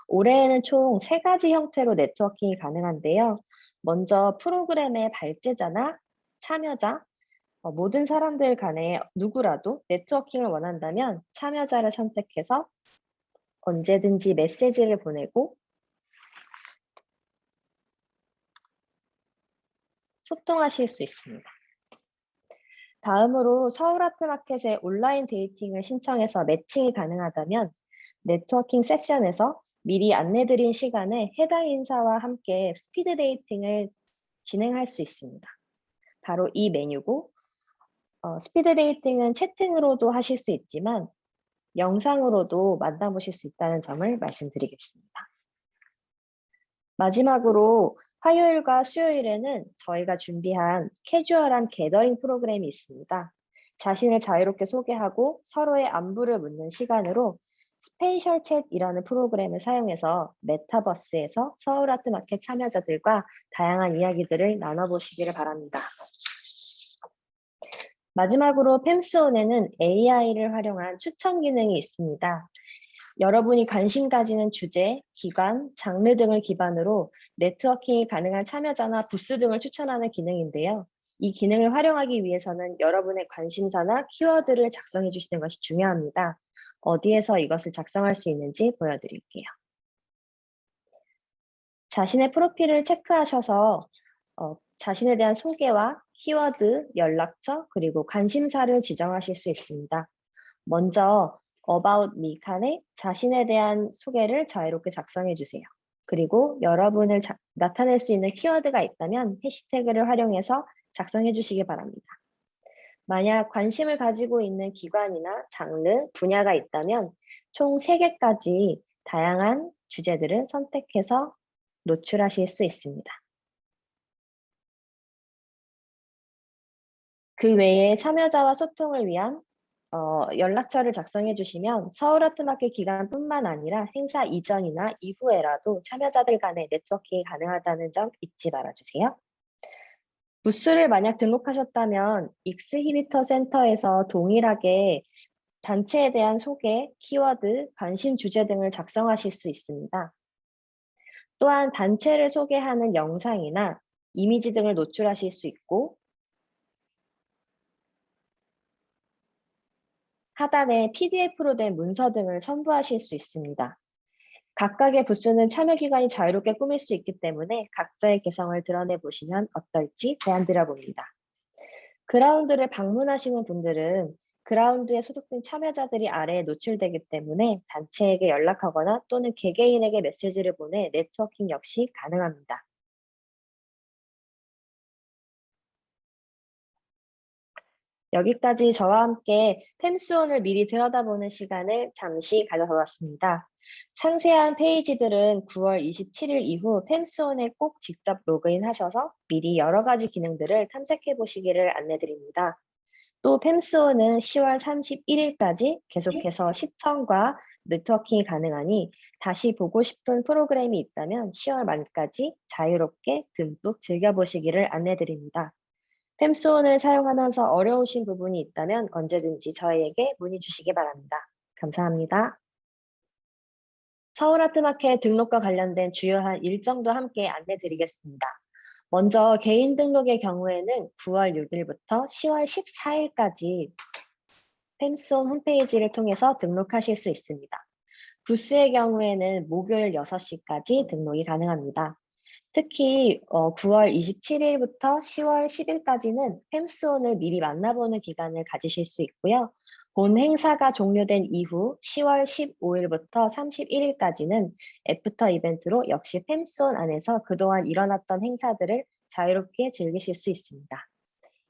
올해에는 총 3가지 형태로 네트워킹이 가능한데요. 먼저 프로그램의 발제자나 참여자, 모든 사람들 간에 누구라도 네트워킹을 원한다면 참여자를 선택해서 언제든지 메시지를 보내고 소통하실 수 있습니다. 다음으로 서울아트마켓에 온라인 데이팅을 신청해서 매칭이 가능하다면 네트워킹 세션에서 미리 안내드린 시간에 해당 인사와 함께 스피드 데이팅을 진행할 수 있습니다. 바로 이 메뉴고 스피드 데이팅은 채팅으로도 하실 수 있지만 영상으로도 만나보실 수 있다는 점을 말씀드리겠습니다. 마지막으로 화요일과 수요일에는 저희가 준비한 캐주얼한 게더링 프로그램이 있습니다. 자신을 자유롭게 소개하고 서로의 안부를 묻는 시간으로 스페이셜 챗이라는 프로그램을 사용해서 메타버스에서 서울아트마켓 참여자들과 다양한 이야기들을 나눠보시기를 바랍니다. 마지막으로 팸스온에는 AI를 활용한 추천 기능이 있습니다. 여러분이 관심 가지는 주제, 기관, 장르 등을 기반으로 네트워킹이 가능한 참여자나 부스 등을 추천하는 기능인데요. 이 기능을 활용하기 위해서는 여러분의 관심사나 키워드를 작성해 주시는 것이 중요합니다. 어디에서 이것을 작성할 수 있는지 보여드릴게요. 자신의 프로필을 체크하셔서 자신에 대한 소개와 키워드, 연락처, 그리고 관심사를 지정하실 수 있습니다. 먼저 About Me 칸에 자신에 대한 소개를 자유롭게 작성해 주세요. 그리고 여러분을 나타낼 수 있는 키워드가 있다면 해시태그를 활용해서 작성해 주시기 바랍니다. 만약 관심을 가지고 있는 기관이나 장르, 분야가 있다면 총 3개까지 다양한 주제들을 선택해서 노출하실 수 있습니다. 그 외에 참여자와 소통을 위한 연락처를 작성해 주시면 서울아트마켓 기간뿐만 아니라 행사 이전이나 이후에라도 참여자들 간의 네트워킹이 가능하다는 점 잊지 말아주세요. 부스를 만약 등록하셨다면 익스히비터 센터에서 동일하게 단체에 대한 소개, 키워드, 관심 주제 등을 작성하실 수 있습니다. 또한 단체를 소개하는 영상이나 이미지 등을 노출하실 수 있고 하단에 PDF로 된 문서 등을 첨부하실 수 있습니다. 각각의 부스는 참여 기간이 자유롭게 꾸밀 수 있기 때문에 각자의 개성을 드러내 보시면 어떨지 제안드려 봅니다. 그라운드를 방문하시는 분들은 그라운드에 소속된 참여자들이 아래에 노출되기 때문에 단체에게 연락하거나 또는 개개인에게 메시지를 보내 네트워킹 역시 가능합니다. 여기까지 저와 함께 펜스온을 미리 들여다보는 시간을 잠시 가져보았습니다. 상세한 페이지들은 9월 27일 이후 펜스온에 꼭 직접 로그인하셔서 미리 여러 가지 기능들을 탐색해 보시기를 안내드립니다. 또 펜스온은 10월 31일까지 계속해서 시청과 네트워킹이 가능하니 다시 보고 싶은 프로그램이 있다면 10월 말까지 자유롭게 듬뿍 즐겨보시기를 안내드립니다. 펜스온을 사용하면서 어려우신 부분이 있다면 언제든지 저희에게 문의 주시기 바랍니다. 감사합니다. 서울아트마켓 등록과 관련된 주요한 일정도 함께 안내드리겠습니다. 먼저 개인 등록의 경우에는 9월 6일부터 10월 14일까지 펜스온 홈페이지를 통해서 등록하실 수 있습니다. 부스의 경우에는 목요일 6시까지 등록이 가능합니다. 특히 9월 27일부터 10월 10일까지는 펜스온을 미리 만나보는 기간을 가지실 수 있고요. 본 행사가 종료된 이후 10월 15일부터 31일까지는 애프터 이벤트로 역시 펜스온 안에서 그동안 일어났던 행사들을 자유롭게 즐기실 수 있습니다.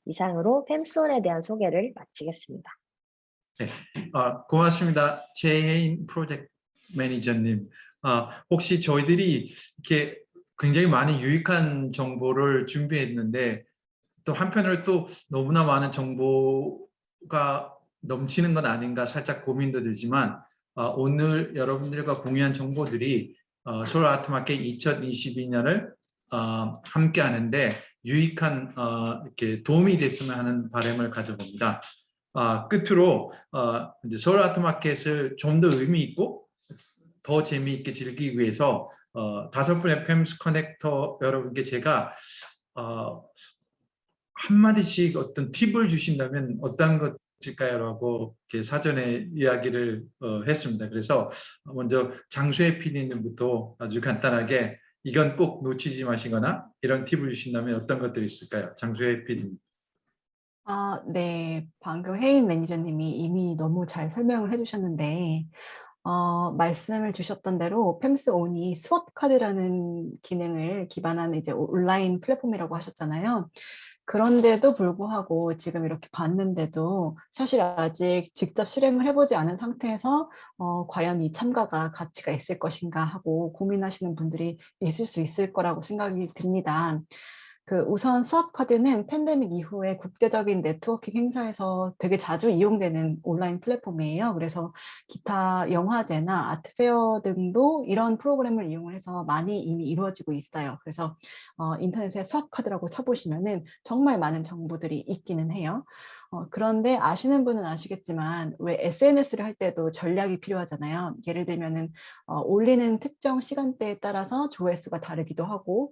이상으로 펜스온에 대한 소개를 마치겠습니다. 네, 고맙습니다. 최혜인 프로젝트 매니저님. 혹시 저희들이 이렇게 굉장히 많은 유익한 정보를 준비했는데 또 한편으로 또 너무나 많은 정보가 넘치는 건 아닌가 살짝 고민도 들지만 오늘 여러분들과 공유한 정보들이 서울 아트마켓 2022년을 함께 하는데 유익한 이렇게 도움이 됐으면 하는 바람을 가져봅니다. 끝으로 이제 서울 아트마켓을 좀 더 의미 있고 더 재미있게 즐기기 위해서 5분의 펜스 커넥터 여러분께 제가 한마디씩 어떤 팁을 주신다면 어떤 것일까요?라고 이렇게 사전에 이야기를 했습니다. 그래서 먼저 장수혜 PD님부터 아주 간단하게 이건 꼭 놓치지 마시거나 이런 팁을 주신다면 어떤 것들이 있을까요? 장수혜 PD님. 네. 방금 혜인 매니저님이 이미 너무 잘 설명을 해주셨는데 말씀을 주셨던 대로 펜스온이 스왑 카드라는 기능을 기반한 이제 온라인 플랫폼이라고 하셨잖아요. 그런데도 불구하고 지금 이렇게 봤는데도 사실 아직 직접 실행을 해보지 않은 상태에서 과연 이 참가가 가치가 있을 것인가 하고 고민하시는 분들이 있을 수 있을 거라고 생각이 듭니다. 우선 수업 카드는 팬데믹 이후에 국제적인 네트워킹 행사에서 되게 자주 이용되는 온라인 플랫폼이에요. 그래서 기타 영화제나 아트페어 등도 이런 프로그램을 이용해서 많이 이미 이루어지고 있어요. 그래서 인터넷에 수업 카드라고 쳐보시면은 정말 많은 정보들이 있기는 해요. 그런데 아시는 분은 아시겠지만 왜 SNS를 할 때도 전략이 필요하잖아요. 예를 들면은 올리는 특정 시간대에 따라서 조회수가 다르기도 하고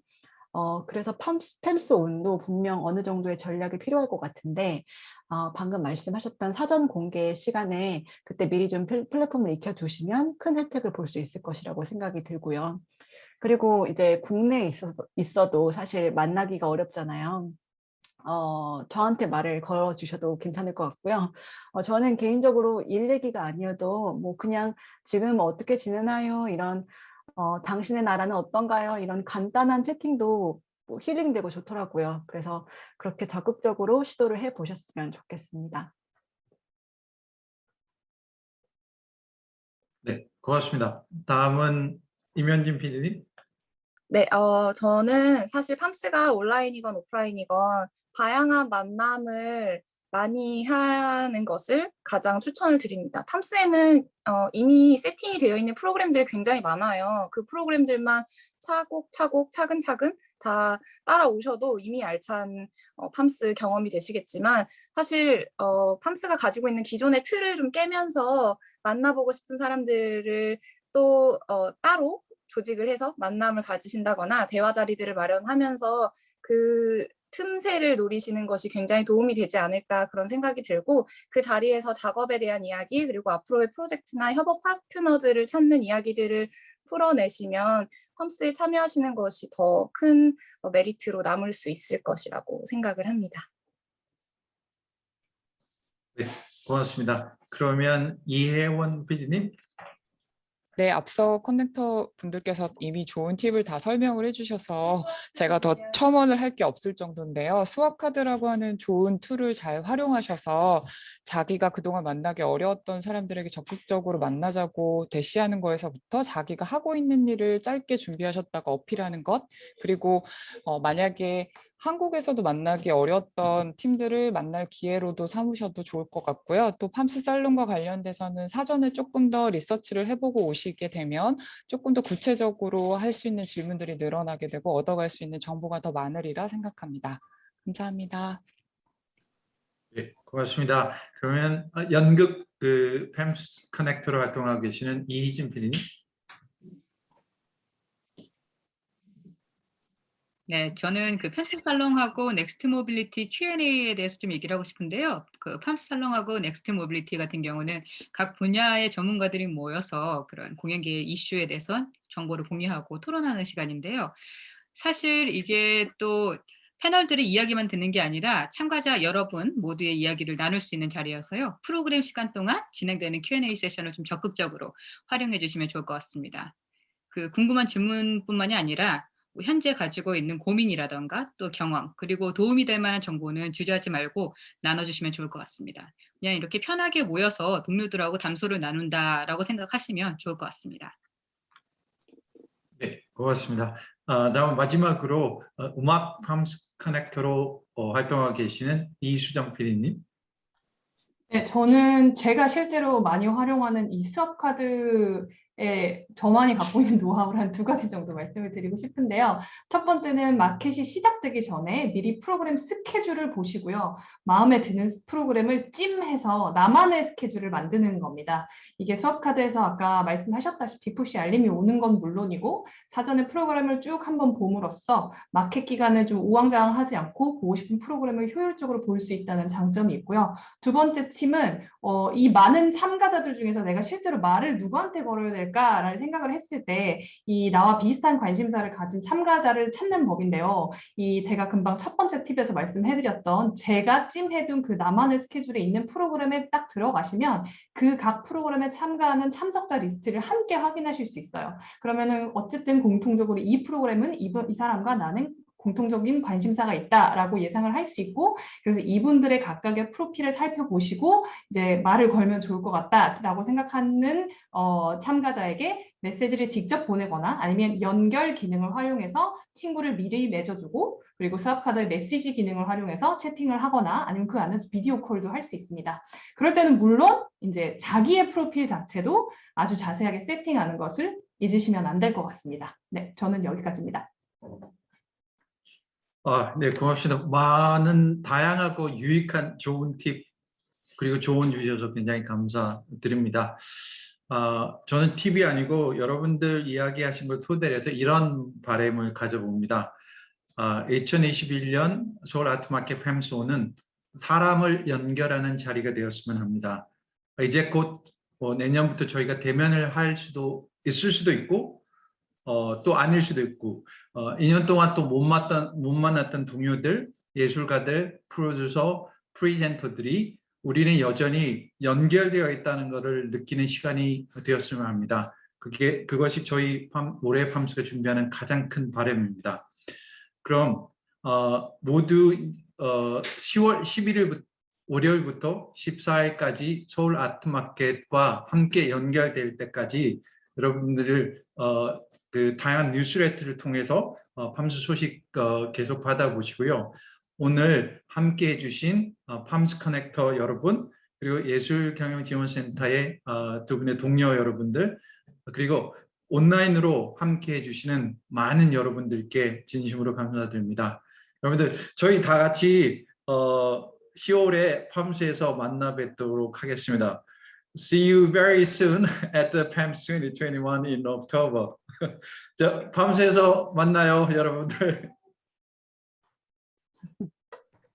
그래서 펜스온도 분명 어느 정도의 전략이 필요할 것 같은데 방금 말씀하셨던 사전 공개 시간에 그때 미리 좀 플랫폼을 익혀두시면 큰 혜택을 볼 수 있을 것이라고 생각이 들고요. 그리고 이제 국내에 있어도 사실 만나기가 어렵잖아요. 저한테 말을 걸어주셔도 괜찮을 것 같고요. 저는 개인적으로 일 얘기가 아니어도 뭐 그냥 지금 어떻게 지내나요? 이런 당신의 나라는 어떤가요? 이런 간단한 채팅도 뭐 힐링되고 좋더라고요. 그래서 그렇게 적극적으로 시도를 해보셨으면 좋겠습니다. 네, 고맙습니다. 다음은 임현진 PD님. 네, 저는 사실 팜스가 온라인이건 오프라인이건 다양한 만남을 많이 하는 것을 가장 추천을 드립니다. 팜스에는 이미 세팅이 되어 있는 프로그램들이 굉장히 많아요. 그 프로그램들만 차곡차곡 차근차근 다 따라오셔도 이미 알찬 팜스 경험이 되시겠지만 사실 팜스가 가지고 있는 기존의 틀을 좀 깨면서 만나보고 싶은 사람들을 또 따로 조직을 해서 만남을 가지신다거나 대화 자리들을 마련하면서 그 틈새를 노리시는 것이 굉장히 도움이 되지 않을까 그런 생각이 들고 그 자리에서 작업에 대한 이야기 그리고 앞으로의 프로젝트나 협업 파트너들을 찾는 이야기들을 풀어내시면 팜스에 참여하시는 것이 더 큰 메리트로 남을 수 있을 것이라고 생각을 합니다. 네, 고맙습니다. 그러면 이혜원 PD님. 네, 앞서 커넥터 분들께서 이미 좋은 팁을 다 설명을 해주셔서 제가 더 첨언을 할 게 없을 정도인데요. 스왑카드라고 하는 좋은 툴을 잘 활용하셔서 자기가 그동안 만나기 어려웠던 사람들에게 적극적으로 만나자고 대시하는 거에서부터 자기가 하고 있는 일을 짧게 준비하셨다가 어필하는 것, 그리고 만약에 한국에서도 만나기 어려웠던 팀들을 만날 기회로도 삼으셔도 좋을 것 같고요. 또 팜스 살롱과 관련돼서는 사전에 조금 더 리서치를 해보고 오시게 되면 조금 더 구체적으로 할 수 있는 질문들이 늘어나게 되고 얻어갈 수 있는 정보가 더 많으리라 생각합니다. 감사합니다. 네, 고맙습니다. 그러면 연극 그 팜스 커넥터로 활동하고 계시는 이희진 PD님. 네, 저는 그 팜스 살롱하고 넥스트 모빌리티 Q&A에 대해서 좀 얘기를 하고 싶은데요. 그 팜스 살롱하고 넥스트 모빌리티 같은 경우는 각 분야의 전문가들이 모여서 그런 공연계의 이슈에 대해서 정보를 공유하고 토론하는 시간인데요. 사실 이게 또 패널들의 이야기만 듣는 게 아니라 참가자 여러분 모두의 이야기를 나눌 수 있는 자리여서요. 프로그램 시간 동안 진행되는 Q&A 세션을 좀 적극적으로 활용해 주시면 좋을 것 같습니다. 그 궁금한 질문뿐만이 아니라 현재 가지고 있는 고민이라던가 또 경험 그리고 도움이 될 만한 정보는 주저하지 말고 나눠주시면 좋을 것 같습니다. 그냥 이렇게 편하게 모여서 동료들하고 담소를 나눈다라고 생각하시면 좋을 것 같습니다. 네, 고맙습니다. 다음 마지막으로 음악 팜스 커넥터로 활동하고 계시는 이수정 PD님. 네, 저는 제가 실제로 많이 활용하는 이 수업카드에 저만이 갖고 있는 노하우를 한 2가지 정도 말씀을 드리고 싶은데요. 첫 번째는 마켓이 시작되기 전에 미리 프로그램 스케줄을 보시고요. 마음에 드는 프로그램을 찜해서 나만의 스케줄을 만드는 겁니다. 이게 수업카드에서 아까 말씀하셨다시피 푸시 알림이 오는 건 물론이고 사전에 프로그램을 쭉 한번 봄으로써 마켓 기간을 좀 우왕좌왕하지 않고 보고 싶은 프로그램을 효율적으로 볼 수 있다는 장점이 있고요. 두 번째 팁은 이 많은 참가자들 중에서 내가 실제로 말을 누구한테 걸어야 될까라는 생각을 했을 때 이 나와 비슷한 관심사를 가진 참가자를 찾는 법인데요. 이 제가 금방 첫 번째 팁에서 말씀해드렸던 제가 찜해둔 그 나만의 스케줄에 있는 프로그램에 딱 들어가시면 그 각 프로그램에 참가하는 참석자 리스트를 함께 확인하실 수 있어요. 그러면은 어쨌든 공통적으로 이 프로그램은 이 사람과 나는 공통적인 관심사가 있다라고 예상을 할 수 있고 그래서 이분들의 각각의 프로필을 살펴보시고 이제 말을 걸면 좋을 것 같다라고 생각하는 참가자에게 메시지를 직접 보내거나 아니면 연결 기능을 활용해서 친구를 미리 맺어주고 그리고 수업카드의 메시지 기능을 활용해서 채팅을 하거나 아니면 그 안에서 비디오 콜도 할 수 있습니다. 그럴 때는 물론 이제 자기의 프로필 자체도 아주 자세하게 세팅하는 것을 잊으시면 안 될 것 같습니다. 네, 저는 여기까지입니다. 네, 고맙습니다. 많은 다양하고 유익한 좋은 팁 그리고 좋은 주셔서 굉장히 감사드립니다. 저는 팁이 아니고 여러분들 이야기하신 걸 토대로 해서 이런 바람을 가져봅니다. 2021년 서울 아트마켓 팜스호는 사람을 연결하는 자리가 되었으면 합니다. 이제 곧 내년부터 저희가 대면을 할 수도 있을 수도 있고 또 아닐 수도 있고 2년 동안 또 못 만났던 동료들, 예술가들, 프로듀서, 프리젠터들이 우리는 여전히 연결되어 있다는 것을 느끼는 시간이 되었으면 합니다. 그것이 저희 올해 팜스가 준비하는 가장 큰 바람입니다. 그럼 모두 10월 11일부터 월요일부터 14일까지 서울 아트마켓과 함께 연결될 때까지 여러분들을 그 다양한 뉴스레터를 통해서 팜스 소식 계속 받아보시고요. 오늘 함께 해주신 팜스 커넥터 여러분 그리고 예술경영지원센터의 2분의 동료 여러분들 그리고 온라인으로 함께 해주시는 많은 여러분들께 진심으로 감사드립니다. 여러분들 저희 다 같이 10월에 팜스에서 만나 뵙도록 하겠습니다. See you very soon at the PAMS 2021 in October. 팜스에서 만나요, 여러분들.